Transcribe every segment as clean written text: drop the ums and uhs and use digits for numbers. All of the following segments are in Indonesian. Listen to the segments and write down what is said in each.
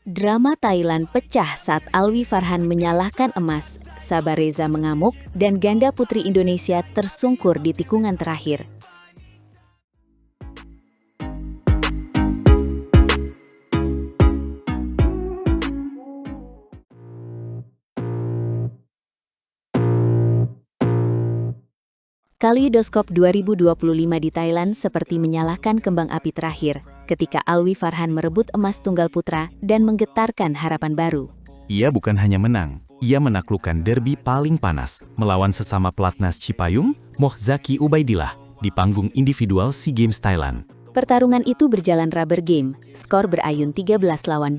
Drama Thailand pecah saat Alwi Farhan menyalahkan emas, Sabar Reza mengamuk, dan ganda putri Indonesia tersungkur di tikungan terakhir. Kaleidoskop 2025 di Thailand seperti menyalakan kembang api terakhir ketika Alwi Farhan merebut emas tunggal putra dan menggetarkan harapan baru. Ia bukan hanya menang, ia menaklukkan derby paling panas melawan sesama pelatnas Cipayung, Moh Zaki Ubaidillah, di panggung individual SEA Games Thailand. Pertarungan itu berjalan rubber game, skor berayun 13-21,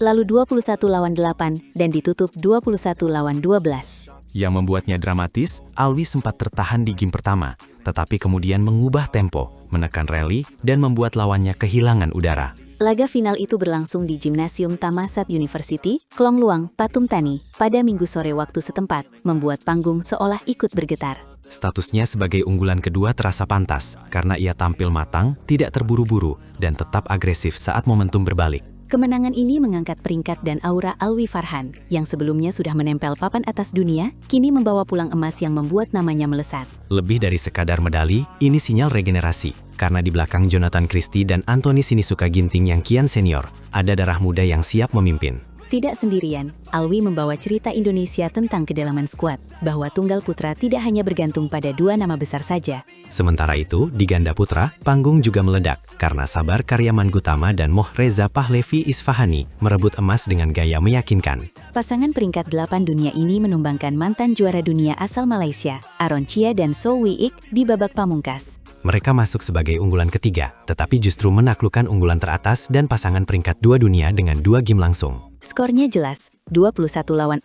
lalu 21-8, dan ditutup 21-12. Yang membuatnya dramatis, Alwi sempat tertahan di game pertama, tetapi kemudian mengubah tempo, menekan rally, dan membuat lawannya kehilangan udara. Laga final itu berlangsung di Gimnasium Thammasat University, Klong Luang, Pathum Thani, pada Minggu sore waktu setempat, membuat panggung seolah ikut bergetar. Statusnya sebagai unggulan kedua terasa pantas, karena ia tampil matang, tidak terburu-buru, dan tetap agresif saat momentum berbalik. Kemenangan ini mengangkat peringkat dan aura Alwi Farhan, yang sebelumnya sudah menempel papan atas dunia, kini membawa pulang emas yang membuat namanya melesat. Lebih dari sekadar medali, ini sinyal regenerasi. Karena di belakang Jonathan Christie dan Anthony Sinisuka Ginting yang kian senior, ada darah muda yang siap memimpin. Tidak sendirian, Alwi membawa cerita Indonesia tentang kedalaman skuad, bahwa tunggal putra tidak hanya bergantung pada dua nama besar saja. Sementara itu, di ganda putra, panggung juga meledak, karena Sabar Karyaman Gutama dan Moh Reza Pahlevi Isfahani merebut emas dengan gaya meyakinkan. Pasangan peringkat 8 dunia ini menumbangkan mantan juara dunia asal Malaysia, Aaron Chia dan So Wee Ik, di babak pamungkas. Mereka masuk sebagai unggulan ketiga, tetapi justru menaklukkan unggulan teratas dan pasangan peringkat 2 dunia dengan 2 game langsung. Skornya jelas, 21-14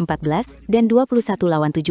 dan 21-17,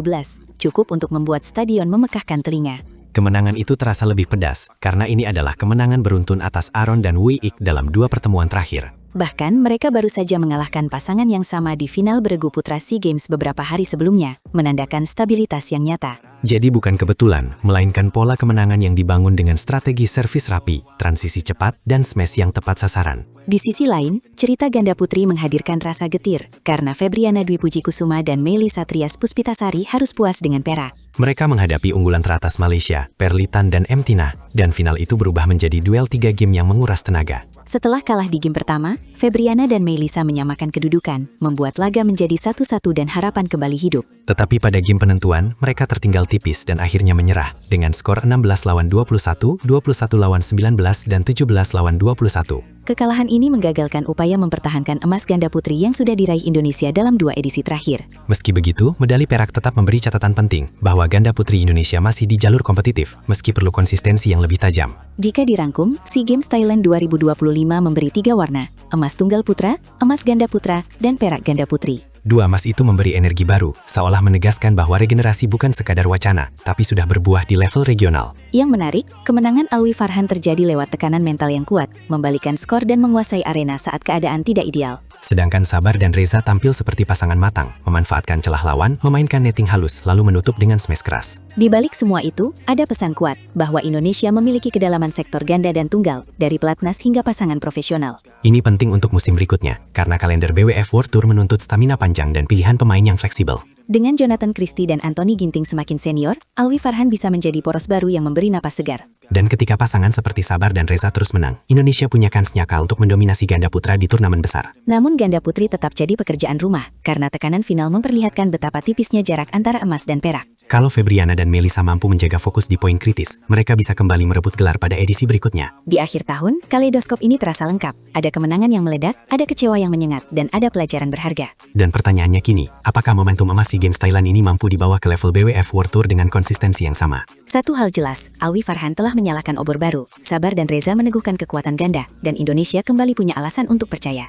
cukup untuk membuat stadion memekakkan telinga. Kemenangan itu terasa lebih pedas, karena ini adalah kemenangan beruntun atas Aaron dan Wee Ik dalam 2 pertemuan terakhir. Bahkan mereka baru saja mengalahkan pasangan yang sama di final beregu putra SEA Games beberapa hari sebelumnya, menandakan stabilitas yang nyata. Jadi bukan kebetulan, melainkan pola kemenangan yang dibangun dengan strategi servis rapi, transisi cepat, dan smash yang tepat sasaran. Di sisi lain, cerita ganda putri menghadirkan rasa getir, karena Febriana Dwi Puji Kusuma dan Melisa Trias Puspitasari harus puas dengan perak. Mereka menghadapi unggulan teratas Malaysia, Perlitan dan Emtina, dan final itu berubah menjadi duel 3 game yang menguras tenaga. Setelah kalah di game pertama, Febriana dan Melisa menyamakan kedudukan, membuat laga menjadi 1-1 dan harapan kembali hidup. Tetapi pada game penentuan, mereka tertinggal tipis dan akhirnya menyerah, dengan skor 16-21, 21-19, dan 17-21. Kekalahan ini menggagalkan upaya mempertahankan emas ganda putri yang sudah diraih Indonesia dalam 2 edisi terakhir. Meski begitu, medali perak tetap memberi catatan penting bahwa ganda putri Indonesia masih di jalur kompetitif, meski perlu konsistensi yang lebih tajam. Jika dirangkum, SEA Games Thailand 2025 memberi 3 warna, emas tunggal putra, emas ganda putra, dan perak ganda putri. 2 emas itu memberi energi baru, seolah menegaskan bahwa regenerasi bukan sekadar wacana, tapi sudah berbuah di level regional. Yang menarik, kemenangan Alwi Farhan terjadi lewat tekanan mental yang kuat, membalikan skor dan menguasai arena saat keadaan tidak ideal. Sedangkan Sabar dan Reza tampil seperti pasangan matang, memanfaatkan celah lawan, memainkan netting halus, lalu menutup dengan smash keras. Di balik semua itu, ada pesan kuat bahwa Indonesia memiliki kedalaman sektor ganda dan tunggal, dari pelatnas hingga pasangan profesional. Ini penting untuk musim berikutnya, karena kalender BWF World Tour menuntut stamina panjang dan pilihan pemain yang fleksibel. Dengan Jonathan Christie dan Anthony Ginting semakin senior, Alwi Farhan bisa menjadi poros baru yang memberi napas segar. Dan ketika pasangan seperti Sabar dan Reza terus menang, Indonesia punya kans nyata untuk mendominasi ganda putra di turnamen besar. Namun ganda putri tetap jadi pekerjaan rumah, karena tekanan final memperlihatkan betapa tipisnya jarak antara emas dan perak. Kalau Febriana dan Melisa mampu menjaga fokus di poin kritis, mereka bisa kembali merebut gelar pada edisi berikutnya. Di akhir tahun, kaleidoskop ini terasa lengkap. Ada kemenangan yang meledak, ada kecewa yang menyengat, dan ada pelajaran berharga. Dan pertanyaannya kini, apakah momentum emas SEA Games Thailand ini mampu dibawa ke level BWF World Tour dengan konsistensi yang sama? Satu hal jelas, Alwi Farhan telah menyalakan obor baru. Sabar dan Reza meneguhkan kekuatan ganda, dan Indonesia kembali punya alasan untuk percaya.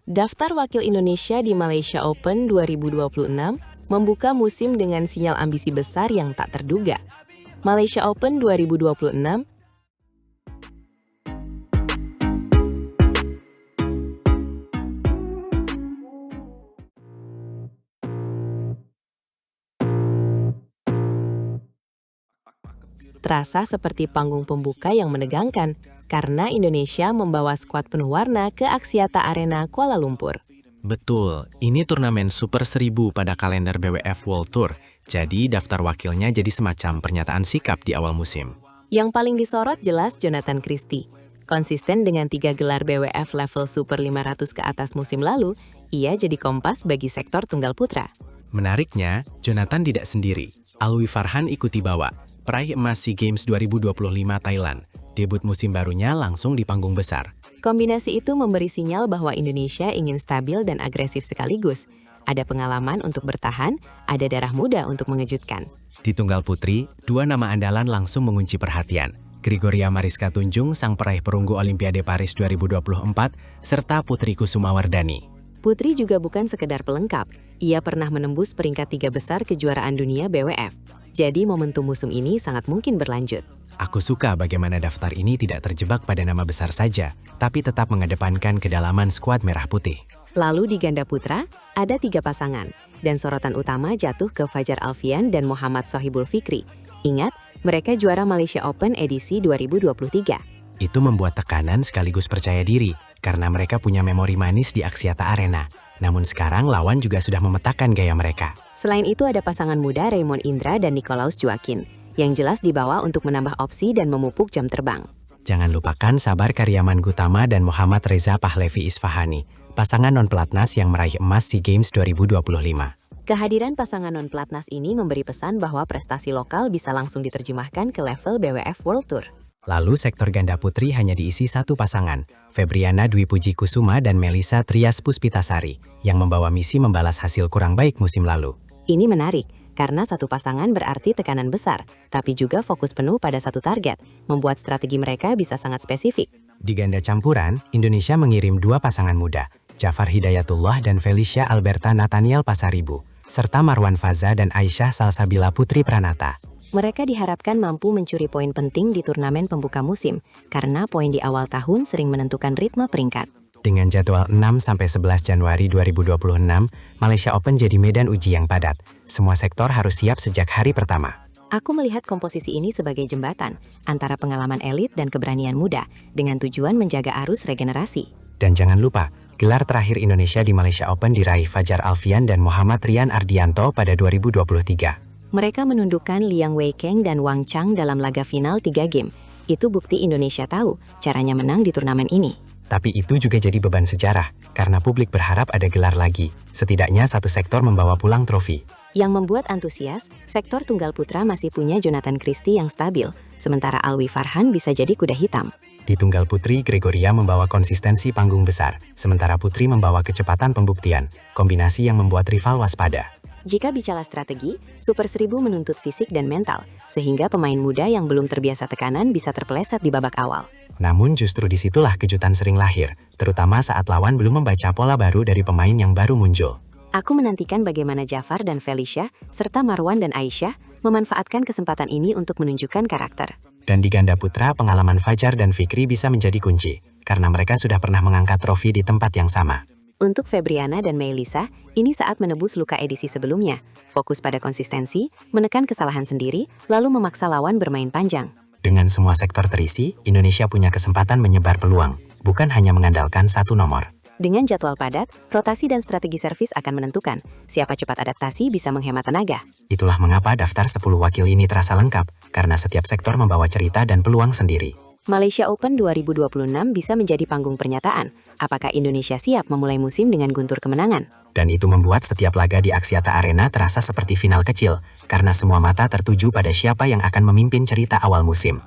Daftar wakil Indonesia di Malaysia Open 2026 membuka musim dengan sinyal ambisi besar yang tak terduga. Malaysia Open 2026 Terasa seperti panggung pembuka yang menegangkan, karena Indonesia membawa skuad penuh warna ke Axiata Arena Kuala Lumpur. Betul, ini turnamen Super 1000 pada kalender BWF World Tour, jadi daftar wakilnya jadi semacam pernyataan sikap di awal musim. Yang paling disorot jelas Jonathan Christie. Konsisten dengan 3 gelar BWF level Super 500 ke atas musim lalu, ia jadi kompas bagi sektor tunggal putra. Menariknya, Jonathan tidak sendiri. Alwi Farhan ikuti bawa, peraih emas SEA Games 2025 Thailand. Debut musim barunya langsung di panggung besar. Kombinasi itu memberi sinyal bahwa Indonesia ingin stabil dan agresif sekaligus. Ada pengalaman untuk bertahan, ada darah muda untuk mengejutkan. Di tunggal putri, 2 nama andalan langsung mengunci perhatian. Gregoria Mariska Tunjung, sang peraih perunggu Olimpiade Paris 2024, serta Putri Kusumawardhani. Putri juga bukan sekedar pelengkap. Ia pernah menembus peringkat 3 besar kejuaraan dunia BWF. Jadi momentum musim ini sangat mungkin berlanjut. Aku suka bagaimana daftar ini tidak terjebak pada nama besar saja, tapi tetap mengedepankan kedalaman skuad merah putih. Lalu di ganda putra, ada 3 pasangan. Dan sorotan utama jatuh ke Fajar Alfian dan Muhammad Sohibul Fikri. Ingat, mereka juara Malaysia Open edisi 2023. Itu membuat tekanan sekaligus percaya diri, karena mereka punya memori manis di Axiata Arena. Namun sekarang lawan juga sudah memetakan gaya mereka. Selain itu ada pasangan muda Raymond Indra dan Nicolaus Joaquin, yang jelas dibawa untuk menambah opsi dan memupuk jam terbang. Jangan lupakan Sabar Karyaman Gutama dan Muhammad Reza Pahlavi Isfahani, pasangan non-pelatnas yang meraih emas SEA Games 2025. Kehadiran pasangan non-pelatnas ini memberi pesan bahwa prestasi lokal bisa langsung diterjemahkan ke level BWF World Tour. Lalu sektor ganda putri hanya diisi 1 pasangan, Febriana Dwi Puji Kusuma dan Melisa Trias Puspitasari, yang membawa misi membalas hasil kurang baik musim lalu. Ini menarik, karena 1 pasangan berarti tekanan besar, tapi juga fokus penuh pada 1 target, membuat strategi mereka bisa sangat spesifik. Di ganda campuran, Indonesia mengirim 2 pasangan muda, Jafar Hidayatullah dan Felicia Alberta Nathaniel Pasaribu, serta Marwan Faza dan Aisyah Salsabila Putri Pranata. Mereka diharapkan mampu mencuri poin penting di turnamen pembuka musim, karena poin di awal tahun sering menentukan ritme peringkat. Dengan jadwal 6-11 Januari 2026, Malaysia Open jadi medan uji yang padat. Semua sektor harus siap sejak hari pertama. Aku melihat komposisi ini sebagai jembatan antara pengalaman elit dan keberanian muda, dengan tujuan menjaga arus regenerasi. Dan jangan lupa, gelar terakhir Indonesia di Malaysia Open diraih Fajar Alfian dan Muhammad Rian Ardianto pada 2023. Mereka menundukkan Liang Weikeng dan Wang Chang dalam laga final 3 game. Itu bukti Indonesia tahu caranya menang di turnamen ini. Tapi itu juga jadi beban sejarah, karena publik berharap ada gelar lagi. Setidaknya 1 sektor membawa pulang trofi. Yang membuat antusias, sektor tunggal putra masih punya Jonathan Christie yang stabil, sementara Alwi Farhan bisa jadi kuda hitam. Di tunggal putri, Gregoria membawa konsistensi panggung besar, sementara putri membawa kecepatan pembuktian, kombinasi yang membuat rival waspada. Jika bicara strategi, Super 1000 menuntut fisik dan mental, sehingga pemain muda yang belum terbiasa tekanan bisa terpeleset di babak awal. Namun justru disitulah kejutan sering lahir, terutama saat lawan belum membaca pola baru dari pemain yang baru muncul. Aku menantikan bagaimana Jafar dan Felicia, serta Marwan dan Aisyah, memanfaatkan kesempatan ini untuk menunjukkan karakter. Dan di ganda putra, pengalaman Fajar dan Fikri bisa menjadi kunci, karena mereka sudah pernah mengangkat trofi di tempat yang sama. Untuk Febriana dan Melisa, ini saat menebus luka edisi sebelumnya. Fokus pada konsistensi, menekan kesalahan sendiri, lalu memaksa lawan bermain panjang. Dengan semua sektor terisi, Indonesia punya kesempatan menyebar peluang, bukan hanya mengandalkan 1 nomor. Dengan jadwal padat, rotasi dan strategi servis akan menentukan. Siapa cepat adaptasi bisa menghemat tenaga. Itulah mengapa daftar 10 wakil ini terasa lengkap, karena setiap sektor membawa cerita dan peluang sendiri. Malaysia Open 2026 bisa menjadi panggung pernyataan. Apakah Indonesia siap memulai musim dengan guntur kemenangan? Dan itu membuat setiap laga di Axiata Arena terasa seperti final kecil, karena semua mata tertuju pada siapa yang akan memimpin cerita awal musim.